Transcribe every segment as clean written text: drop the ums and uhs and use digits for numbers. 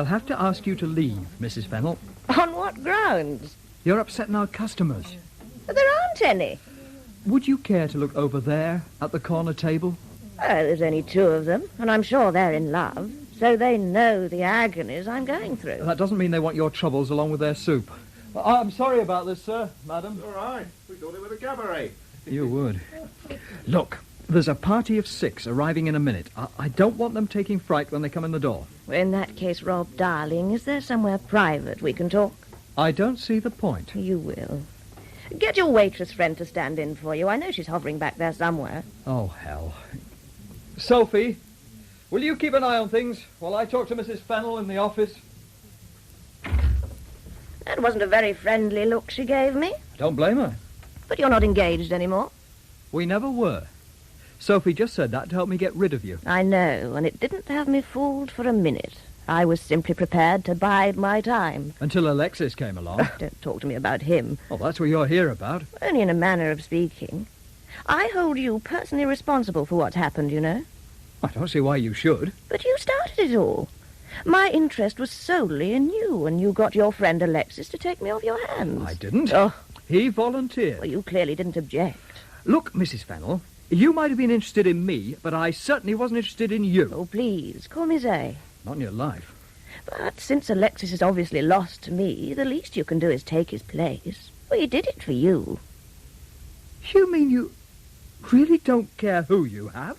I'll have to ask you to leave, Mrs. Fennel. On what grounds? You're upsetting our customers. There aren't any. Would you care to look over there at the corner table? Well, there's only two of them, and I'm sure they're in love, so they know the agonies I'm going through. That doesn't mean they want your troubles along with their soup. I'm sorry about this, sir, madam. All right. We thought it was a cabaret. You would. Look, there's a party of 6 arriving in a minute. I don't want them taking fright when they come in the door. In that case, Rob, darling, is there somewhere private we can talk? I don't see the point. You will. Get your waitress friend to stand in for you. I know she's hovering back there somewhere. Oh, hell. Sophie, will you keep an eye on things while I talk to Mrs. Fennel in the office? That wasn't a very friendly look she gave me. Don't blame her. But you're not engaged anymore. We never were. Sophie just said that to help me get rid of you. I know, and it didn't have me fooled for a minute. I was simply prepared to bide my time. Until Alexis came along. Don't talk to me about him. Oh, that's what you're here about. Only in a manner of speaking. I hold you personally responsible for what's happened, you know. I don't see why you should. But you started it all. My interest was solely in you, and you got your friend Alexis to take me off your hands. I didn't. Oh. He volunteered. Well, you clearly didn't object. Look, Mrs. Fennel, you might have been interested in me, but I certainly wasn't interested in you. Oh, please, call me Zay. Not in your life. But since Alexis is obviously lost to me, the least you can do is take his place. Well, he did it for you. You mean you really don't care who you have?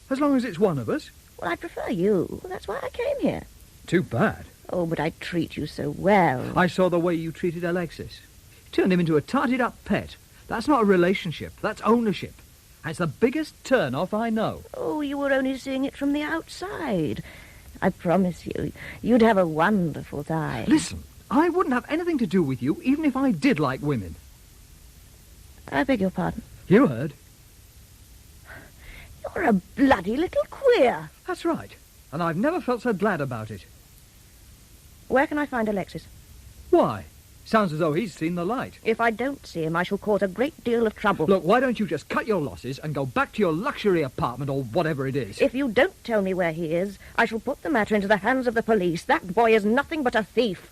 As long as it's one of us? Well, I prefer you. That's why I came here. Too bad. Oh, but I treat you so well. I saw the way you treated Alexis. You turned him into a tarted-up pet. That's not a relationship. That's ownership. And it's the biggest turn-off I know. Oh, you were only seeing it from the outside. I promise you, you'd have a wonderful time. Listen, I wouldn't have anything to do with you, even if I did like women. I beg your pardon? You heard. You're a bloody little queer. That's right. And I've never felt so glad about it. Where can I find Alexis? Why? Sounds as though he's seen the light. If I don't see him, I shall cause a great deal of trouble. Look, why don't you just cut your losses and go back to your luxury apartment or whatever it is? If you don't tell me where he is, I shall put the matter into the hands of the police. That boy is nothing but a thief.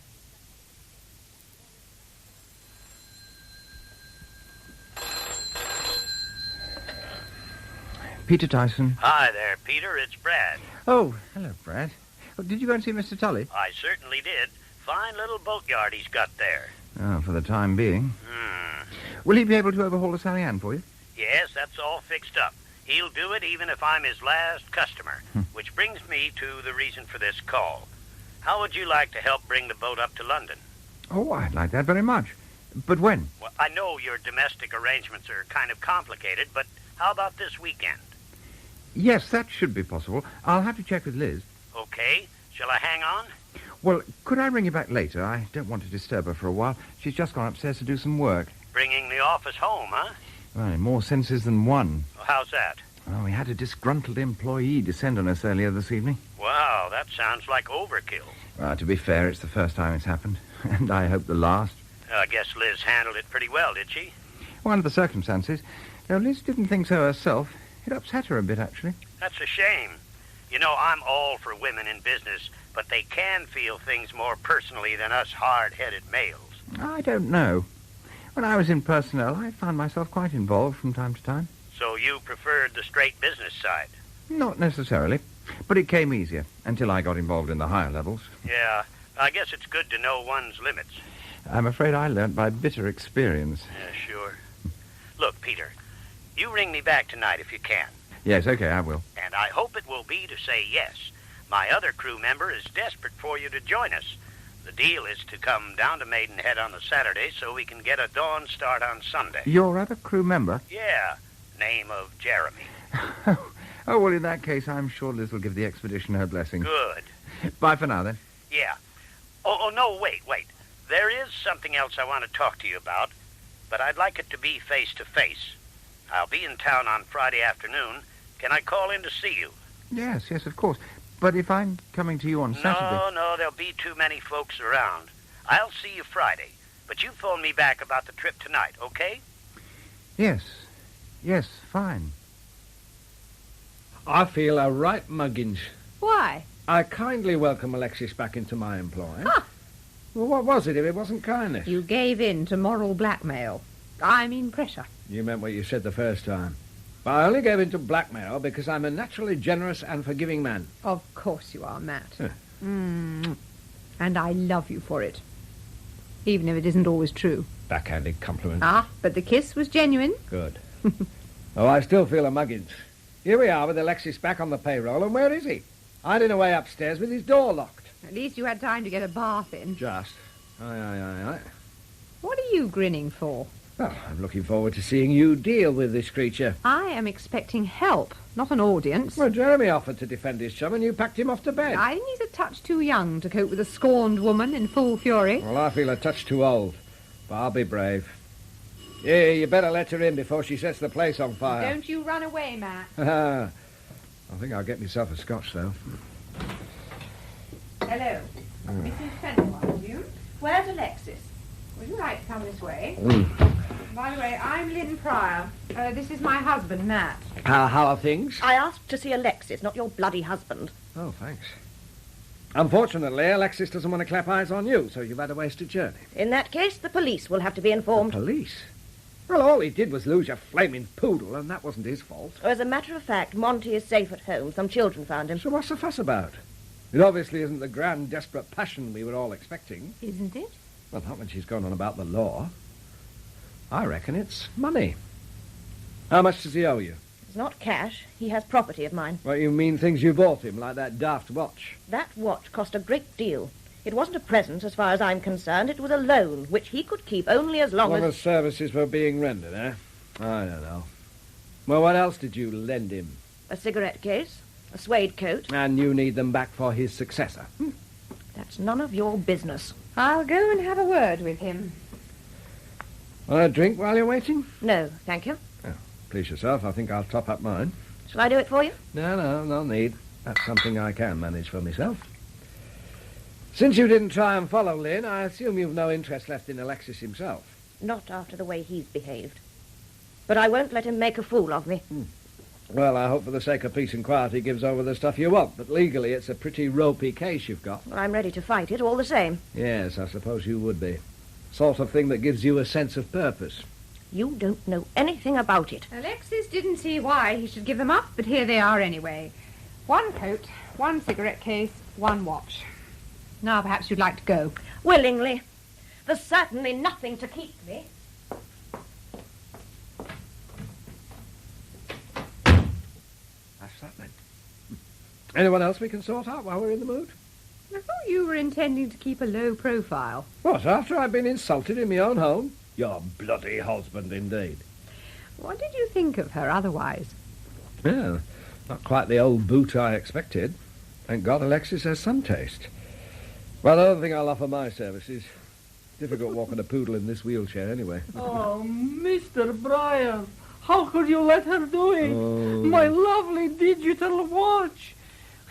Peter Tyson. Hi there, Peter. It's Brad. Oh, hello, Brad. Oh, did you go and see Mr. Tully? I certainly did. Fine little boatyard he's got there. Oh, for the time being. Will he be able to overhaul the Sally Ann for you? Yes, that's all fixed up. He'll do it even if I'm his last customer. Which brings me to the reason for this call. How would you like to help bring the boat up to London? Oh, I'd like that very much. But when? Well, I know your domestic arrangements are kind of complicated, but how about this weekend? Yes, that should be possible. I'll have to check with Liz. Okay. Shall I hang on? Well, could I ring you back later? I don't want to disturb her for a while. She's just gone upstairs to do some work. Bringing the office home, huh? Well, in more senses than one. Well, how's that? Well, we had a disgruntled employee descend on us earlier this evening. Wow, that sounds like overkill. Well, to be fair, it's the first time it's happened. And I hope the last. I guess Liz handled it pretty well, did she? Well, under the circumstances. Though Liz didn't think so herself. It upset her a bit, actually. That's a shame. You know, I'm all for women in business, but they can feel things more personally than us hard-headed males. I don't know. When I was in personnel, I found myself quite involved from time to time. So you preferred the straight business side? Not necessarily, but it came easier until I got involved in the higher levels. Yeah, I guess it's good to know one's limits. I'm afraid I learnt by bitter experience. Yeah, sure. Look, Peter, you ring me back tonight if you can. Yes, okay, I will. And I hope it will be to say yes. My other crew member is desperate for you to join us. The deal is to come down to Maidenhead on the Saturday so we can get a dawn start on Sunday. Your other crew member? Yeah, name of Jeremy. Oh, well, in that case, I'm sure Liz will give the expedition her blessing. Good. Bye for now, then. Yeah. Oh, no, wait. There is something else I want to talk to you about, but I'd like it to be face-to-face. I'll be in town on Friday afternoon. Can I call in to see you? Yes, of course. But if I'm coming to you on Saturday... No, there'll be too many folks around. I'll see you Friday, but you phone me back about the trip tonight, okay? Yes, fine. I feel a right muggins. Why? I kindly welcome Alexis back into my employ. Well, what was it if it wasn't kindness? You gave in to moral blackmail. I mean pressure. You meant what you said the first time. But I only gave in to blackmail because I'm a naturally generous and forgiving man. Of course you are, Matt. Huh. And I love you for it. Even if it isn't always true. Backhanded compliment. But the kiss was genuine. Good. Oh, I still feel a muggins. Here we are with Alexis back on the payroll, and where is he? Hiding away upstairs with his door locked. At least you had time to get a bath in. Just. Aye. What are you grinning for? Well, I'm looking forward to seeing you deal with this creature. I am expecting help, not an audience. Well, Jeremy offered to defend his chum, and you packed him off to bed. I think he's a touch too young to cope with a scorned woman in full fury. Well, I feel a touch too old, but I'll be brave. Yeah, you better let her in before she sets the place on fire. Don't you run away, Matt. I think I'll get myself a scotch, though. Hello. Mrs. Fennel, are you? Where's Alexis? Would you like to come this way? By the way, I'm Lynn Pryor. This is my husband, Matt. How are things? I asked to see Alexis, not your bloody husband. Oh, thanks. Unfortunately, Alexis doesn't want to clap eyes on you, so you've had a wasted journey. In that case, the police will have to be informed. Police? Well, all he did was lose your flaming poodle, and that wasn't his fault. As a matter of fact, Monty is safe at home. Some children found him. So what's the fuss about? It obviously isn't the grand, desperate passion we were all expecting. Isn't it? Well, not when she's gone on about the law. I reckon it's money. How much does he owe you? It's not cash. He has property of mine. Well, you mean things you bought him, like that daft watch? That watch cost a great deal. It wasn't a present, as far as I'm concerned. It was a loan, which he could keep only as long Well, as... the services were being rendered, eh? I don't know. Well, what else did you lend him? A cigarette case, a suede coat. And you need them back for his successor. That's none of your business. I'll go and have a word with him. Want a drink while you're waiting? No, thank you. Oh, please yourself. I think I'll top up mine. Shall I do it for you? No need. That's something I can manage for myself. Since you didn't try and follow Lynn, I assume you've no interest left in Alexis himself. Not after the way he's behaved. But I won't let him make a fool of me. Well, I hope for the sake of peace and quiet he gives over the stuff you want, but legally it's a pretty ropey case you've got. Well, I'm ready to fight it all the same. Yes, I suppose you would be. Sort of thing that gives you a sense of purpose. You don't know anything about it. Alexis didn't see why he should give them up, but here they are anyway. One coat, one cigarette case, one watch. Now perhaps you'd like to go. Willingly. There's certainly nothing to keep me. That's that then. Anyone else we can sort out while we're in the mood? I thought you were intending to keep a low profile. What, after I've been insulted in my own home? Your bloody husband, indeed. What did you think of her otherwise? Well, not quite the old boot I expected. Thank God Alexis has some taste. Well, I don't think I'll offer my services. Difficult walking a poodle in this wheelchair, anyway. Oh, Mr. Brian, how could you let her do it? Oh. My lovely digital watch.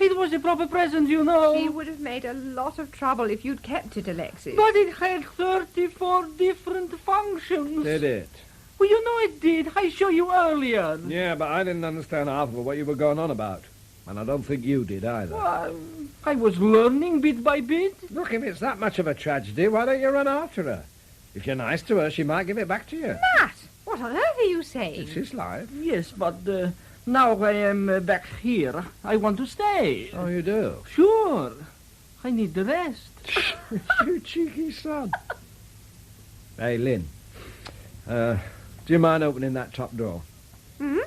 It was a proper present, you know. She would have made a lot of trouble if you'd kept it, Alexis. But it had 34 different functions. Did it? Well, you know it did. I showed you earlier. Yeah, but I didn't understand half of what you were going on about. And I don't think you did either. Well, I was learning bit by bit. Look, if it's that much of a tragedy, why don't you run after her? If you're nice to her, she might give it back to you. Matt, what on earth are you saying? It's his life. Yes, but now I am back here. I want to stay. Oh, you do? Sure. I need the rest. You cheeky son. Hey, Lynn. Do you mind opening that top door? Hmm?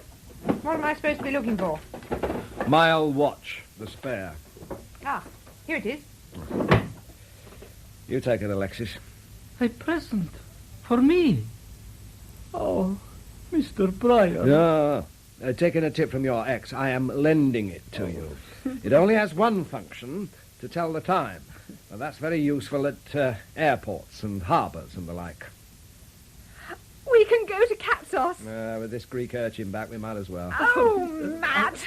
What am I supposed to be looking for? My old watch, the spare. Ah, here it is. You take it, Alexis. A present for me. Oh, Mr. Pryor. No. Taking a tip from your ex, I am lending it to you. It only has one function, to tell the time. Well, that's very useful at airports and harbours and the like. We can go to Katsos. With this Greek urchin back, we might as well. Oh, Matt.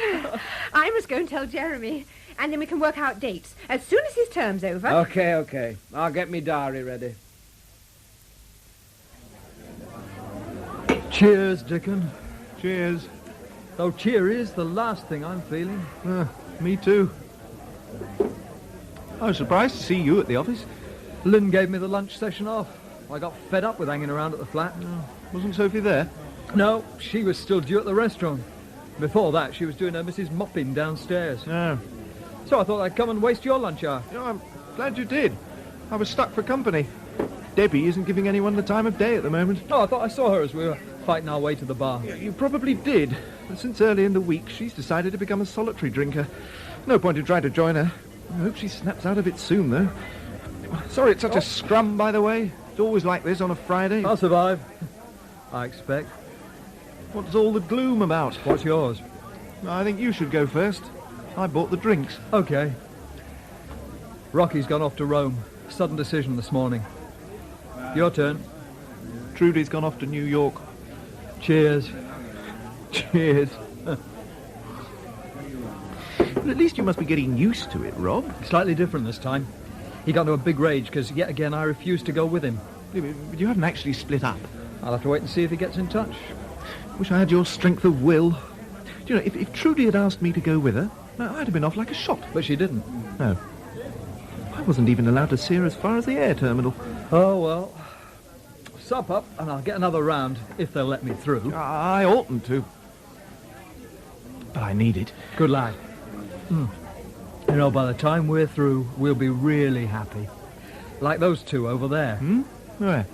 I must go and tell Jeremy, and then we can work out dates. As soon as his term's over... Okay. I'll get me diary ready. Cheers, Dickon. Cheers. Though cheer is the last thing I'm feeling. Me too. I was surprised to see you at the office. Lynn gave me the lunch session off. I got fed up with hanging around at the flat. Wasn't Sophie there? No, she was still due at the restaurant. Before that, she was doing her Mrs. Mopping downstairs. No. So I thought I'd come and waste your lunch hour. I'm glad you did. I was stuck for company. Debbie isn't giving anyone the time of day at the moment. Oh, I thought I saw her as we were fighting our way to the bar. You probably did. But since early in the week, she's decided to become a solitary drinker. No point in trying to join her. I hope she snaps out of it soon, though. Sorry it's such a scrum, by the way. It's always like this on a Friday. I'll survive. I expect. What's all the gloom about? What's yours? I think you should go first. I bought the drinks. Okay. Rocky's gone off to Rome. Sudden decision this morning. Your turn. Trudy's gone off to New York. Cheers. Cheers. But at least you must be getting used to it, Rob. Slightly different this time. He got into a big rage because, yet again, I refused to go with him. But you haven't actually split up. I'll have to wait and see if he gets in touch. Wish I had your strength of will. Do you know, if Trudy had asked me to go with her, I'd have been off like a shot. But she didn't. No. I wasn't even allowed to see her as far as the air terminal. Oh, well. Sup up, and I'll get another round, if they'll let me through. I oughtn't to. But I need it. Good lad. You know, by the time we're through, we'll be really happy. Like those two over there. Where?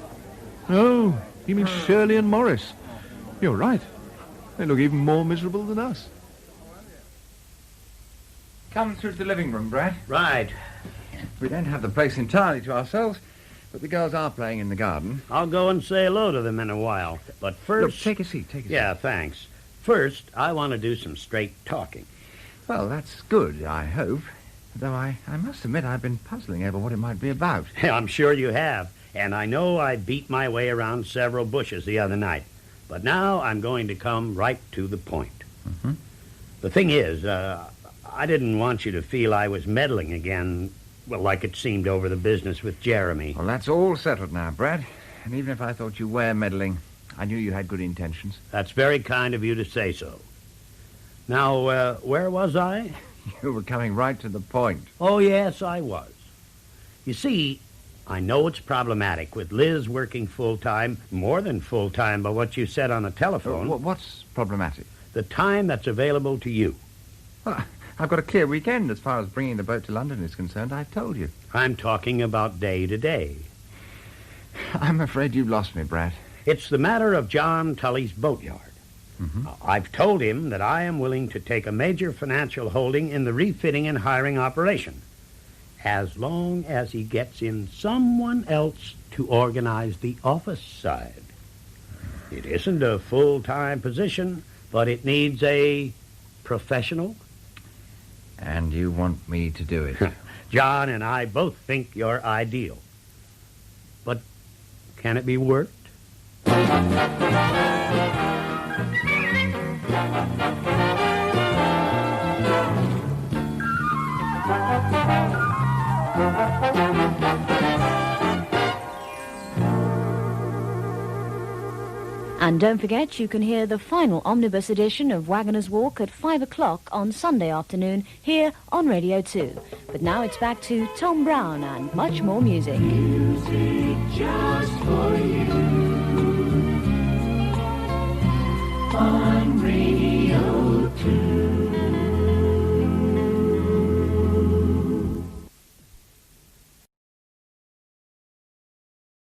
Oh, you mean Shirley and Morris. You're right. They look even more miserable than us. Come through to the living room, Brad. Right. We don't have the place entirely to ourselves, but the girls are playing in the garden. I'll go and say hello to them in a while. But Look, first... take a seat, take a seat. Yeah, thanks. First, I want to do some straight talking. Well, that's good, I hope. Though I must admit I've been puzzling over what it might be about. I'm sure you have. And I know I beat my way around several bushes the other night. But now I'm going to come right to the point. Mm-hmm. The thing is, I didn't want you to feel I was meddling again, well, like it seemed over the business with Jeremy. Well, that's all settled now, Brad. And even if I thought you were meddling, I knew you had good intentions. That's very kind of you to say so. Now, where was I? You were coming right to the point. Oh, yes, I was. You see, I know it's problematic with Liz working full-time, more than full-time by what you said on the telephone. What's problematic? The time that's available to you. Well, I've got a clear weekend as far as bringing the boat to London is concerned, I've told you. I'm talking about day to day. I'm afraid you've lost me, Brad. It's the matter of John Tully's boatyard. Mm-hmm. I've told him that I am willing to take a major financial holding in the refitting and hiring operation, as long as he gets in someone else to organize the office side. It isn't a full-time position, but it needs a professional. And you want me to do it? John and I both think you're ideal. But can it be worked? And don't forget, you can hear the final omnibus edition of Waggoners Walk at 5 o'clock on Sunday afternoon here on Radio 2. But now it's back to Tom Brown and much more music. Music just for you.